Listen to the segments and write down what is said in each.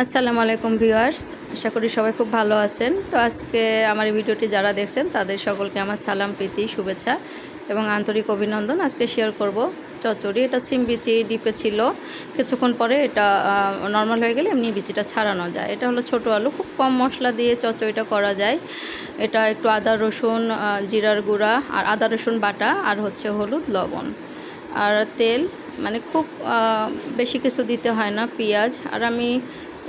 আসসালামু আলাইকুম ভিউয়ার্স, আশা করি সবাই খুব ভালো আছেন। তো আজকে আমার এই ভিডিওটি যারা দেখছেন তাদের সকলকে আমার সালাম, প্রীতি, শুভেচ্ছা এবং আন্তরিক অভিনন্দন। আজকে শেয়ার করব চচ্চড়ি। এটা সিম বিচি ডিপে ছিল, কিছুক্ষণ পরে এটা নর্মাল হয়ে গেলে এমনি বিচিটা ছাড়ানো যায়। এটা হলো ছোটো আলু, খুব কম মশলা দিয়ে চচ্চড়িটা করা যায়। এটা একটু আদা রসুন, জিরার গুঁড়া আর আদা রসুন বাটা আর হচ্ছে হলুদ, লবণ আর তেল, মানে খুব বেশি কিছু দিতে হয় না, পেঁয়াজ। আর আমি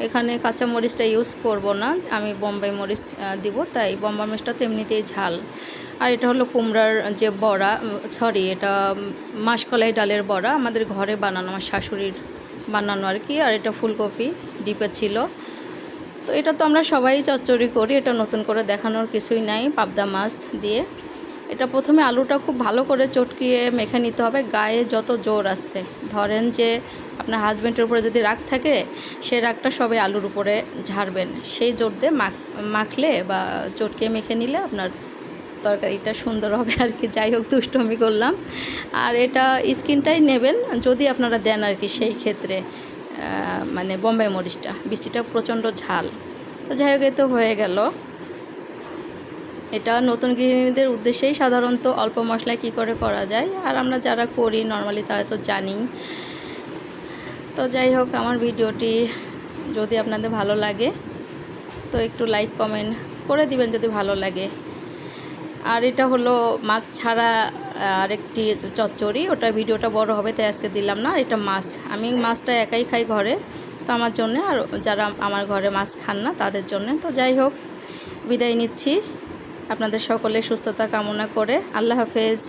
এখানে কাঁচা মরিচটা ইউজ করব না, আমি বোম্বাই মরিচ দিব, তাই বোম্বাই মরিচটা তো এমনিতেই ঝাল। আর এটা হলো কুমড়ার যে বড়া, এটা মাসকলাই ডালের বড়া, আমাদের ঘরে বানানো, আমার শাশুড়ির বানানো আর কি। আর এটা ফুলকপি ডিপে ছিল। তো এটা তো আমরা সবাই চচ্চড়ি করি, এটা নতুন করে দেখানোর কিছুই নাই। পাবদা মাছ দিয়ে এটা প্রথমে আলুটা খুব ভালো করে চটকিয়ে মেখে নিতে হবে। গায়ে যত জোর আছে, ধরেন যে আপনার হাজব্যান্ডের উপরে যদি রাগ থাকে, সেই রাগটা সবাই আলুর উপরে ঝাড়বেন। সেই জোর দিয়ে মাখলে বা চটকিয়ে মেখে নিলে আপনার তরকারিটা সুন্দর হবে আর কি। যাই হোক, দুষ্টমি করলাম। আর এটা স্কিনটাই নেবেন যদি আপনারা দেন আর কি, সেই ক্ষেত্রে মানে বোম্বাই মরিচটা, বৃষ্টিটা প্রচণ্ড ঝাল। তো যাই হোক, এ তো হয়ে গেল। এটা নতুন গৃহিণীদের উদ্দেশ্যেই সাধারণত অল্প মশলায় কী করে করা যায়, আর আমরা যারা করি নর্মালি তারা তো জানি। তো যাই হোক, আমার ভিডিওটি যদি আপনাদের ভালো লাগে তো একটু লাইক কমেন্ট করে দিবেন যদি ভালো লাগে। আর এটা হলো মাছ ছাড়া আরেকটি চচ্চড়ি, ওটা ভিডিওটা বড় হবে তাই আজকে দিলাম না। এটা মাছ, আমি মাছটা একাই খাই ঘরে, তো আমার জন্যে, আর যারা আমার ঘরে মাছ খান না তাদের জন্যে। তো যাই হোক, বিদায় নিচ্ছি আপনাদের সকলের সুস্থতা কামনা করে। আল্লাহ হাফেজ।